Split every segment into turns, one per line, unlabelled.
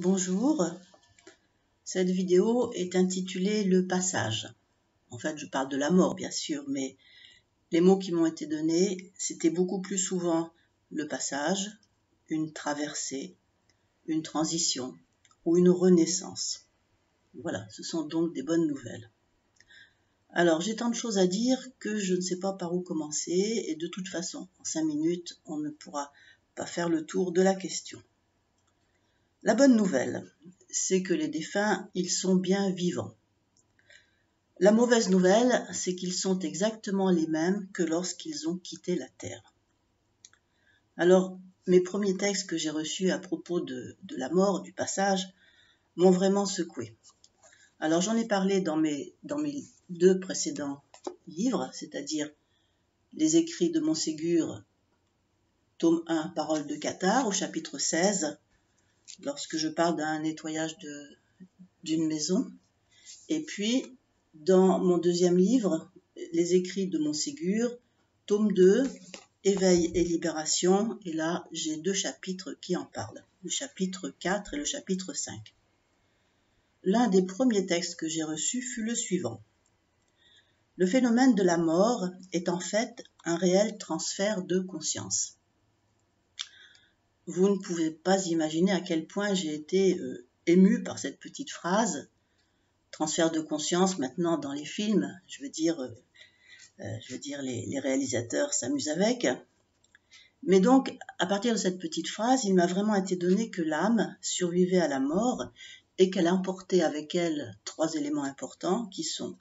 Bonjour, cette vidéo est intitulée Le passage. En fait, je parle de la mort, bien sûr, mais les mots qui m'ont été donnés, c'était beaucoup plus souvent le passage, une traversée, une transition ou une renaissance. Voilà, ce sont donc des bonnes nouvelles. Alors, j'ai tant de choses à dire que je ne sais pas par où commencer et de toute façon, en 5 minutes, on ne pourra pas faire le tour de la question. La bonne nouvelle, c'est que les défunts, ils sont bien vivants. La mauvaise nouvelle, c'est qu'ils sont exactement les mêmes que lorsqu'ils ont quitté la Terre. Alors, mes premiers textes que j'ai reçus à propos de la mort, du passage, m'ont vraiment secoué. Alors, j'en ai parlé dans mes 2 précédents livres, c'est-à-dire Les écrits de Montségur, tome 1, Paroles de Cathare, au chapitre 16, lorsque je parle d'un nettoyage d'une maison. Et puis, dans mon 2e livre, Les écrits de Montségur, tome 2, Éveil et libération, et là, j'ai 2 chapitres qui en parlent, le chapitre 4 et le chapitre 5. L'un des premiers textes que j'ai reçus fut le suivant. Le phénomène de la mort est en fait un réel transfert de conscience. Vous ne pouvez pas imaginer à quel point j'ai été émue par cette petite phrase. Transfert de conscience, maintenant dans les films, je veux dire les réalisateurs s'amusent avec. Mais donc, à partir de cette petite phrase, il m'a vraiment été donné que l'âme survivait à la mort et qu'elle emportait avec elle 3 éléments importants qui sont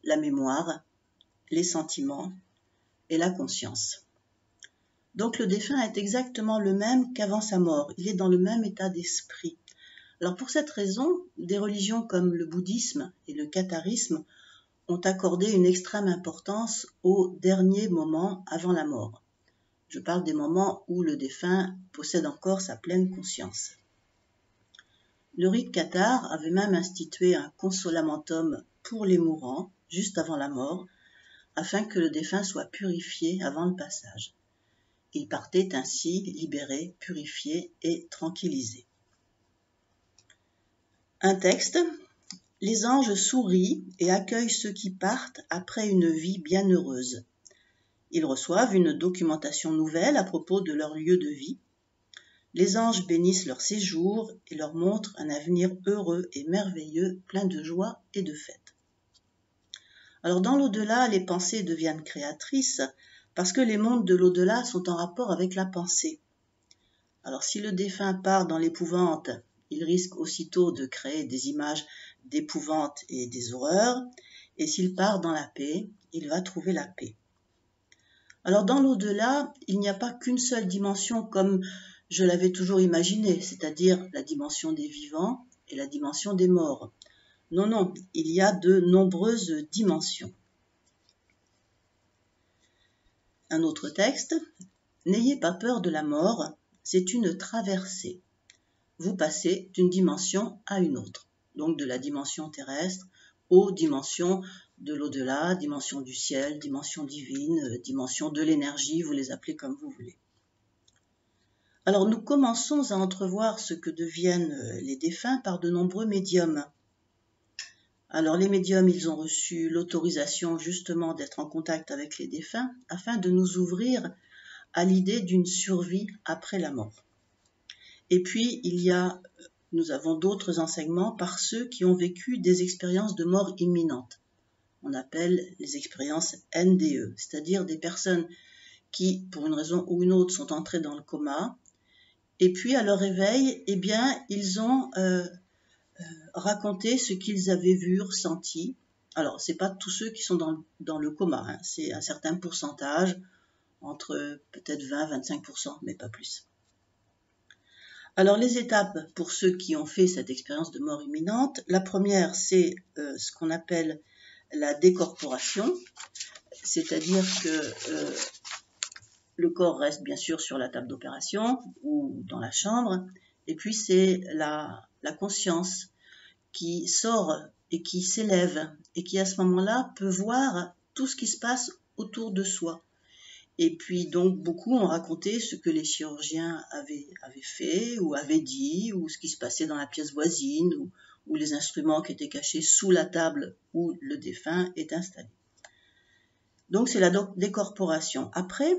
la mémoire, les sentiments et la conscience. Donc le défunt est exactement le même qu'avant sa mort, il est dans le même état d'esprit. Alors pour cette raison, des religions comme le bouddhisme et le catharisme ont accordé une extrême importance aux derniers moments avant la mort. Je parle des moments où le défunt possède encore sa pleine conscience. Le rite cathare avait même institué un consolamentum pour les mourants, juste avant la mort, afin que le défunt soit purifié avant le passage. Il partait ainsi libéré, purifié et tranquillisé. Un texte. Les anges sourient et accueillent ceux qui partent après une vie bienheureuse. Ils reçoivent une documentation nouvelle à propos de leur lieu de vie. Les anges bénissent leur séjour et leur montrent un avenir heureux et merveilleux, plein de joie et de fête. Alors dans l'au-delà, les pensées deviennent créatrices parce que les mondes de l'au-delà sont en rapport avec la pensée. Alors si le défunt part dans l'épouvante, il risque aussitôt de créer des images d'épouvante et des horreurs, et s'il part dans la paix, il va trouver la paix. Alors dans l'au-delà, il n'y a pas qu'une seule dimension comme je l'avais toujours imaginé, c'est-à-dire la dimension des vivants et la dimension des morts. Non, il y a de nombreuses dimensions. Un autre texte. N'ayez pas peur de la mort, c'est une traversée. Vous passez d'une dimension à une autre, donc de la dimension terrestre aux dimensions de l'au-delà, dimension du ciel, dimension divine, dimension de l'énergie, vous les appelez comme vous voulez. Alors nous commençons à entrevoir ce que deviennent les défunts par de nombreux médiums. Alors les médiums, ils ont reçu l'autorisation justement d'être en contact avec les défunts afin de nous ouvrir à l'idée d'une survie après la mort. Et puis, nous avons d'autres enseignements par ceux qui ont vécu des expériences de mort imminente. On appelle les expériences NDE, c'est-à-dire des personnes qui, pour une raison ou une autre, sont entrées dans le coma. Et puis, à leur réveil, ils ont raconté ce qu'ils avaient vu, ressenti. Alors, c'est pas tous ceux qui sont dans le coma, c'est un certain pourcentage, entre peut-être 20-25%, mais pas plus. Alors les étapes pour ceux qui ont fait cette expérience de mort imminente, la première c'est ce qu'on appelle la décorporation, c'est-à-dire que le corps reste bien sûr sur la table d'opération ou dans la chambre, et puis c'est la conscience qui sort et qui s'élève et qui à ce moment-là peut voir tout ce qui se passe autour de soi. Et puis donc beaucoup ont raconté ce que les chirurgiens avaient fait ou avaient dit, ou ce qui se passait dans la pièce voisine, ou les instruments qui étaient cachés sous la table où le défunt est installé. Donc c'est la décorporation. Après,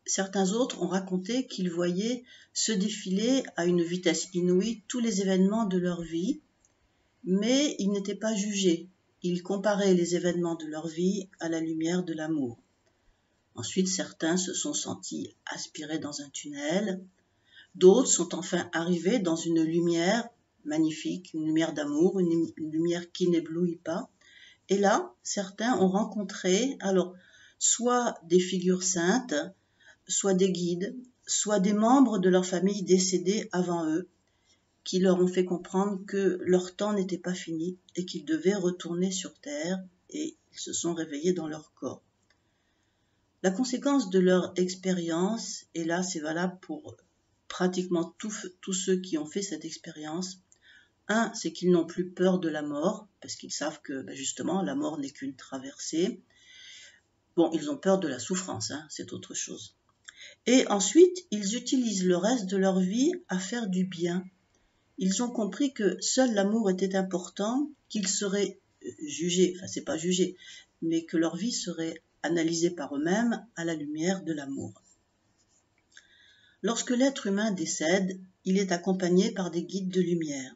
certains autres ont raconté qu'ils voyaient se défiler à une vitesse inouïe tous les événements de leur vie, mais ils n'étaient pas jugés. Ils comparaient les événements de leur vie à la lumière de l'amour. Ensuite, certains se sont sentis aspirés dans un tunnel. D'autres sont enfin arrivés dans une lumière magnifique, une lumière d'amour, une lumière qui n'éblouit pas. Et là, certains ont rencontré, alors, soit des figures saintes, soit des guides, soit des membres de leur famille décédés avant eux, qui leur ont fait comprendre que leur temps n'était pas fini et qu'ils devaient retourner sur Terre, et ils se sont réveillés dans leur corps. La conséquence de leur expérience, et là c'est valable pour pratiquement tous ceux qui ont fait cette expérience, c'est qu'ils n'ont plus peur de la mort, parce qu'ils savent que justement la mort n'est qu'une traversée. Bon, ils ont peur de la souffrance, c'est autre chose. Et ensuite, ils utilisent le reste de leur vie à faire du bien. Ils ont compris que seul l'amour était important, qu'ils seraient jugés, enfin c'est pas jugés, mais que leur vie serait analysée par eux-mêmes à la lumière de l'amour. Lorsque l'être humain décède, il est accompagné par des guides de lumière.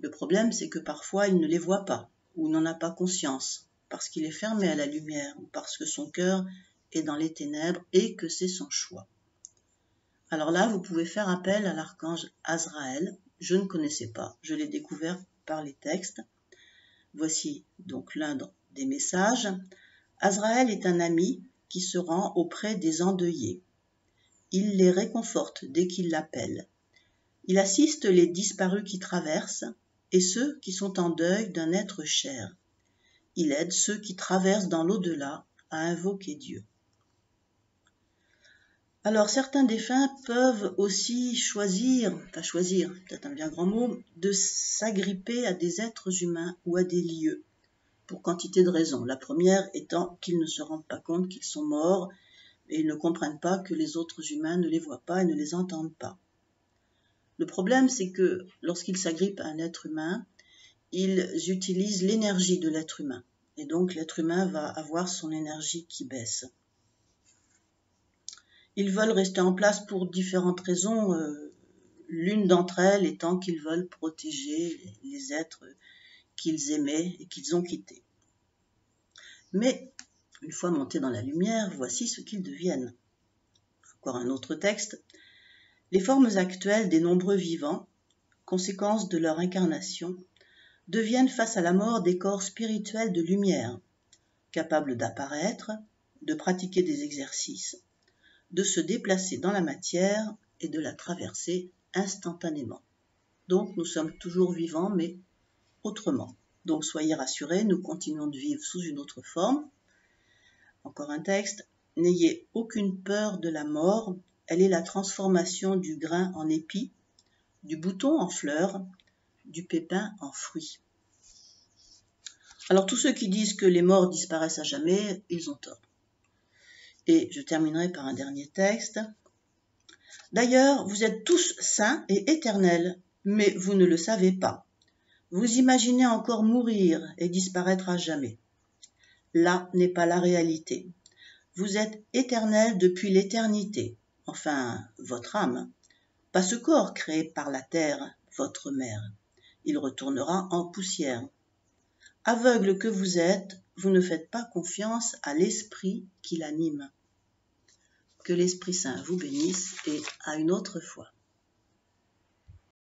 Le problème, c'est que parfois il ne les voit pas, ou n'en a pas conscience, parce qu'il est fermé à la lumière, ou parce que son cœur est dans les ténèbres et que c'est son choix. Alors là, vous pouvez faire appel à l'archange Azraël. Je ne connaissais pas, je l'ai découvert par les textes. Voici donc l'un des messages. Azraël est un ami qui se rend auprès des endeuillés. Il les réconforte dès qu'ils l'appellent. Il assiste les disparus qui traversent et ceux qui sont en deuil d'un être cher. Il aide ceux qui traversent dans l'au-delà à invoquer Dieu. Alors certains défunts peuvent aussi choisir, peut-être un bien grand mot, de s'agripper à des êtres humains ou à des lieux, pour quantité de raisons. La première étant qu'ils ne se rendent pas compte qu'ils sont morts et ils ne comprennent pas que les autres humains ne les voient pas et ne les entendent pas. Le problème, c'est que lorsqu'ils s'agrippent à un être humain, ils utilisent l'énergie de l'être humain. Et donc l'être humain va avoir son énergie qui baisse. Ils veulent rester en place pour différentes raisons, l'une d'entre elles étant qu'ils veulent protéger les êtres qu'ils aimaient et qu'ils ont quittés. Mais, une fois montés dans la lumière, voici ce qu'ils deviennent. Encore un autre texte. Les formes actuelles des nombreux vivants, conséquence de leur incarnation, deviennent face à la mort des corps spirituels de lumière, capables d'apparaître, de pratiquer des exercices, de se déplacer dans la matière et de la traverser instantanément. Donc nous sommes toujours vivants, mais autrement. Donc soyez rassurés, nous continuons de vivre sous une autre forme. Encore un texte. N'ayez aucune peur de la mort, elle est la transformation du grain en épi, du bouton en fleur, du pépin en fruit. Alors tous ceux qui disent que les morts disparaissent à jamais, ils ont tort. Et je terminerai par un dernier texte. D'ailleurs, vous êtes tous saints et éternels, mais vous ne le savez pas. Vous imaginez encore mourir et disparaître à jamais. Là n'est pas la réalité. Vous êtes éternels depuis l'éternité, enfin votre âme, pas ce corps créé par la terre, votre mère. Il retournera en poussière. Aveugle que vous êtes, vous ne faites pas confiance à l'esprit qui l'anime. Que l'Esprit Saint vous bénisse et à une autre fois.